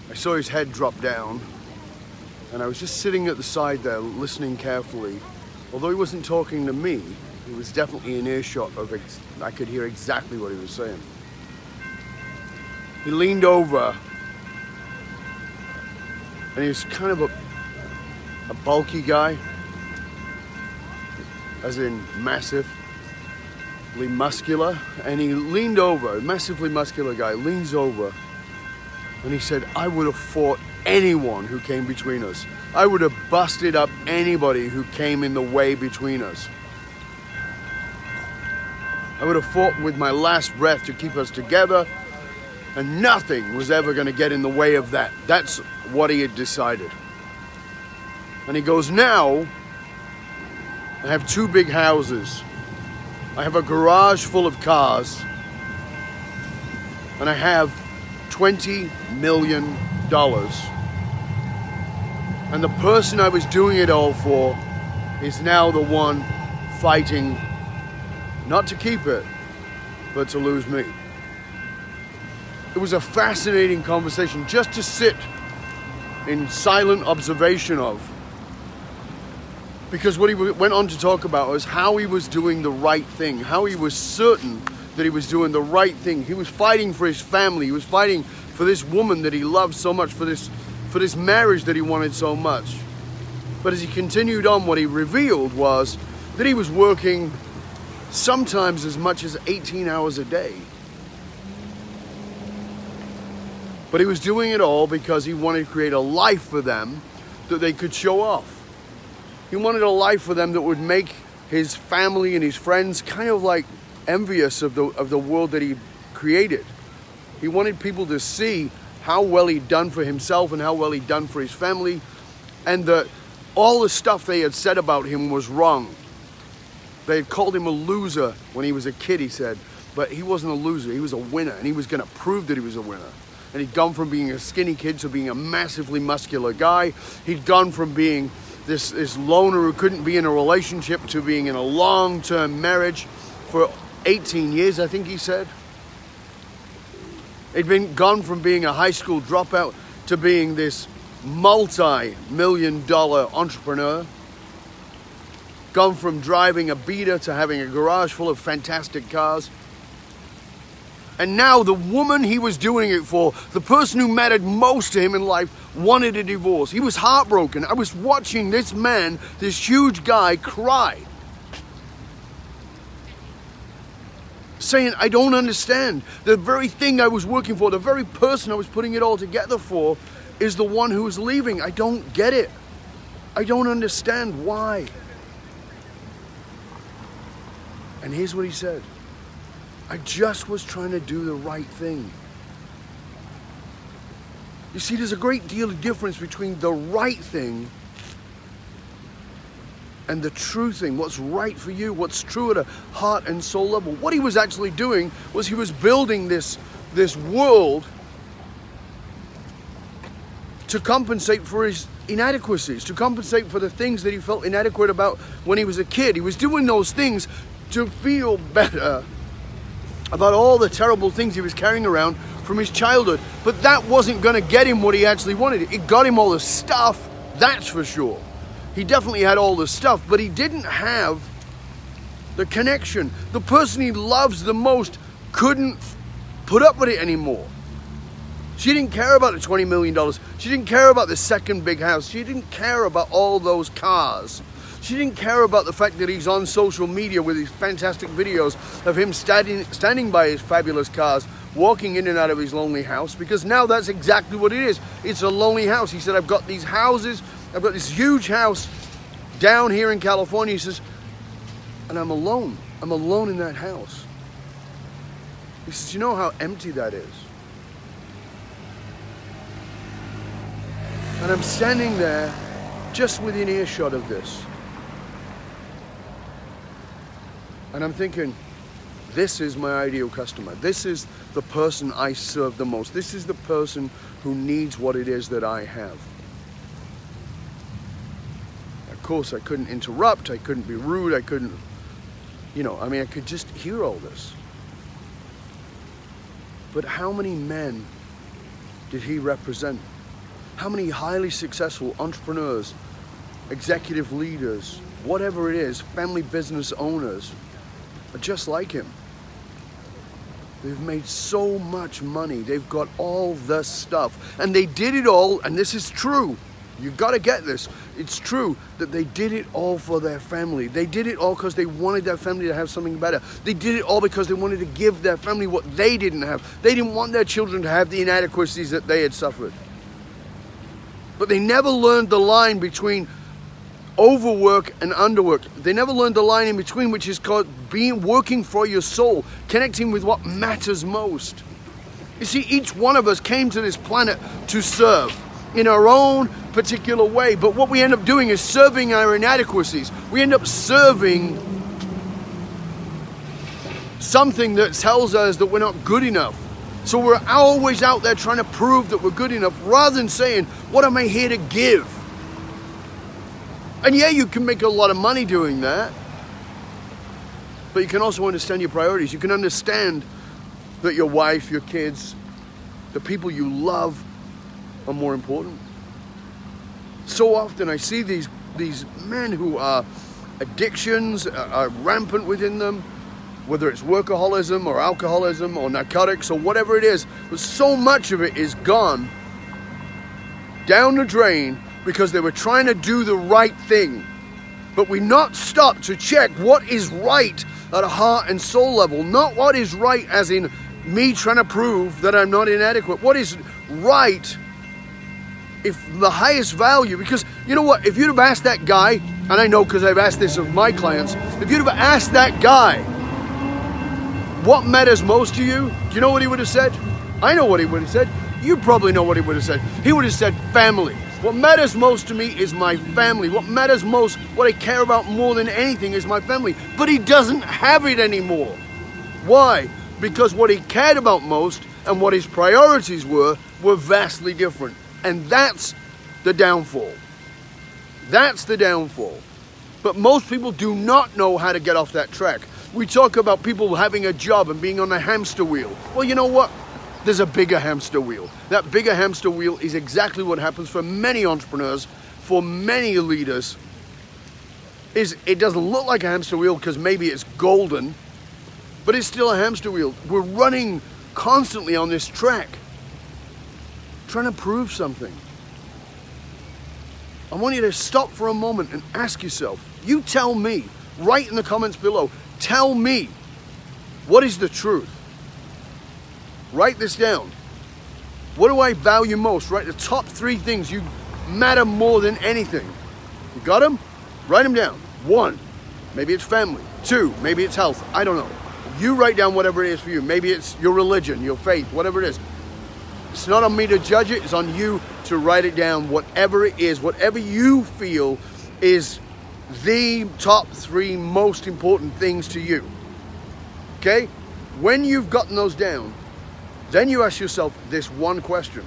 I saw his head drop down, and I was just sitting at the side there listening carefully. Although he wasn't talking to me, he was definitely in earshot of I could hear exactly what he was saying. He leaned over, and he was kind of a bulky guy, as in massively muscular, and he leaned over, a massively muscular guy leans over, and he said, I would have fought anyone who came between us. I would have busted up anybody who came in the way between us. I would have fought with my last breath to keep us together, and nothing was ever going to get in the way of that. That's what he had decided. And he goes, now, I have 2 big houses. I have a garage full of cars, and I have $20 million. And the person I was doing it all for is now the one fighting not to keep it, but to lose me. It was a fascinating conversation just to sit in silent observation of. Because what he went on to talk about was how he was doing the right thing, how he was certain that he was doing the right thing. He was fighting for his family. He was fighting for this woman that he loved so much, for this marriage that he wanted so much. But as he continued on, what he revealed was that he was working sometimes as much as 18 hours a day. But he was doing it all because he wanted to create a life for them that they could show off. He wanted a life for them that would make his family and his friends kind of like envious of the world that he created. He wanted people to see how well he'd done for himself and how well he'd done for his family, and that all the stuff they had said about him was wrong. They had called him a loser when he was a kid, he said, but he wasn't a loser, he was a winner, and he was going to prove that he was a winner. And he'd gone from being a skinny kid to being a massively muscular guy. He'd gone from being this loner who couldn't be in a relationship to being in a long-term marriage for 18 years, I think he said. He'd been gone from being a high school dropout to being this multi-million-dollar entrepreneur. Gone from driving a beater to having a garage full of fantastic cars. And now the woman he was doing it for, the person who mattered most to him in life, wanted a divorce. He was heartbroken. I was watching this man, this huge guy, cry. Saying, I don't understand. The very thing I was working for, the very person I was putting it all together for, is the one who is leaving. I don't get it. I don't understand why. And here's what he said. I just was trying to do the right thing. You see, there's a great deal of difference between the right thing and the true thing, what's right for you, what's true at a heart and soul level. What he was actually doing was he was building this world to compensate for his inadequacies, to compensate for the things that he felt inadequate about when he was a kid. He was doing those things to feel better about all the terrible things he was carrying around from his childhood. But that wasn't going to get him what he actually wanted. It got him all the stuff, that's for sure. He definitely had all the stuff, but he didn't have the connection. The person he loves the most couldn't put up with it anymore. She didn't care about the $20 million. She didn't care about the second big house. She didn't care about all those cars. She didn't care about the fact that he's on social media with these fantastic videos of him standing by his fabulous cars, walking in and out of his lonely house, because now that's exactly what it is. It's a lonely house. He said, I've got these houses, I've got this huge house down here in California, he says, and I'm alone. I'm alone in that house. He says, you know how empty that is? And I'm standing there just within earshot of this. And I'm thinking, this is my ideal customer. This is the person I serve the most. This is the person who needs what it is that I have. Of course, I couldn't interrupt. I couldn't be rude. I couldn't, I could just hear all this. But how many men did he represent? How many highly successful entrepreneurs, executive leaders, whatever it is, family business owners, are just like him? They've made so much money. They've got all the stuff. And they did it all, and this is true. You've got to get this. It's true that they did it all for their family. They did it all because they wanted their family to have something better. They did it all because they wanted to give their family what they didn't have. They didn't want their children to have the inadequacies that they had suffered. But they never learned the line between overwork and underwork. They never learned the line in between, which is called working for your soul, connecting with what matters most. You see, each one of us came to this planet to serve in our own particular way, but what we end up doing is serving our inadequacies. We end up serving something that tells us that we're not good enough. So we're always out there trying to prove that we're good enough, rather than saying, what am I here to give? And yeah, you can make a lot of money doing that, but you can also understand your priorities. You can understand that your wife, your kids, the people you love are more important. So often I see these men who are addictions are rampant within them, whether it's workaholism or alcoholism or narcotics or whatever it is, but so much of it is gone down the drain because they were trying to do the right thing. But we not stop to check what is right at a heart and soul level, not what is right as in me trying to prove that I'm not inadequate. What is right, if the highest value, because you know what, if you'd have asked that guy, and I know because I've asked this of my clients, if you'd have asked that guy what matters most to you, do you know what he would have said? I know what he would have said. You probably know what he would have said. He would have said family. What matters most to me is my family. What matters most, what I care about more than anything is my family. But he doesn't have it anymore. Why? Because what he cared about most and what his priorities were vastly different. And that's the downfall. That's the downfall. But most people do not know how to get off that track. We talk about people having a job and being on a hamster wheel. Well, you know what? There's a bigger hamster wheel. That bigger hamster wheel is exactly what happens for many entrepreneurs, for many leaders. It doesn't look like a hamster wheel because maybe it's golden, but it's still a hamster wheel. We're running constantly on this track, trying to prove something. I want you to stop for a moment and ask yourself, you tell me, write in the comments below, tell me, what is the truth? Write this down. What do I value most? Write the top 3 things you matter more than anything. You got them? Write them down. 1, maybe it's family. 2, maybe it's health. I don't know. You write down whatever it is for you. Maybe it's your religion, your faith, whatever it is. It's not on me to judge it. It's on you to write it down, whatever it is, whatever you feel is the top 3 most important things to you. Okay? When you've gotten those down, then you ask yourself this one question.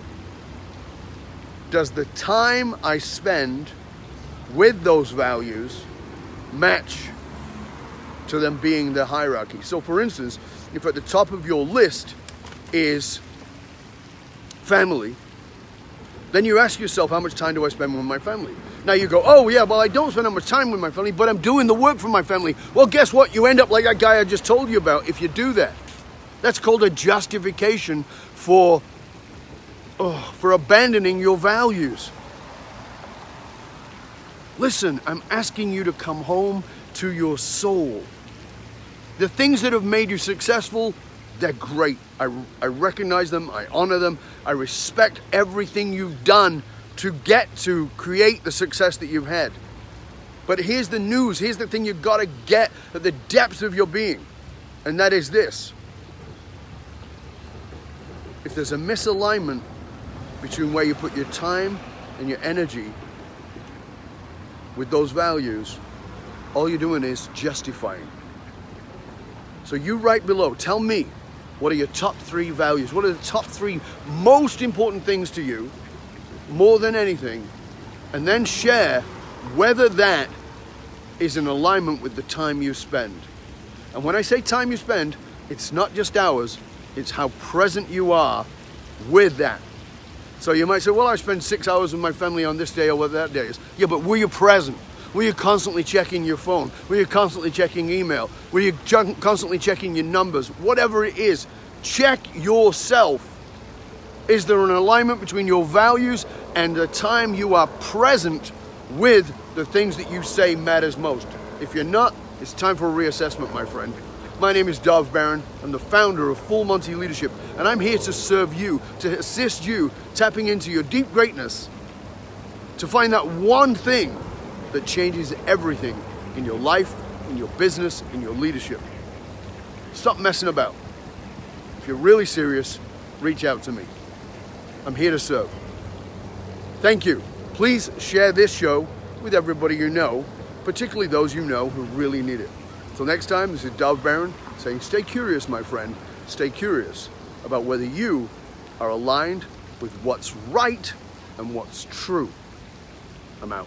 Does the time I spend with those values match to them being the hierarchy? So for instance, if at the top of your list is family, then you ask yourself, how much time do I spend with my family? Now you go, oh yeah, well I don't spend that much time with my family, but I'm doing the work for my family. Well, guess what? You end up like that guy I just told you about if you do that. That's called a justification for abandoning your values. Listen, I'm asking you to come home to your soul. The things that have made you successful, they're great. I recognize them, I honor them, I respect everything you've done to get to create the success that you've had. But here's the news, here's the thing you've got to get at the depth of your being, and that is this. If there's a misalignment between where you put your time and your energy with those values, all you're doing is justifying. So you write below, tell me, what are your top 3 values? What are the top 3 most important things to you, more than anything? And then share whether that is in alignment with the time you spend. And when I say time you spend, it's not just hours, it's how present you are with that. So you might say, well, I spend 6 hours with my family on this day or what that day is. Yeah, but were you present? Were you constantly checking your phone? Were you constantly checking email? Were you constantly checking your numbers? Whatever it is, check yourself. Is there an alignment between your values and the time you are present with the things that you say matters most? If you're not, it's time for a reassessment, my friend. My name is Dov Baron. I'm the founder of Full Monty Leadership, and I'm here to serve you, to assist you tapping into your deep greatness, to find that one thing that changes everything in your life, in your business, in your leadership. Stop messing about. If you're really serious, reach out to me. I'm here to serve. Thank you. Please share this show with everybody you know, particularly those you know who really need it. Until next time, this is Dov Baron saying stay curious, my friend. Stay curious about whether you are aligned with what's right and what's true. I'm out.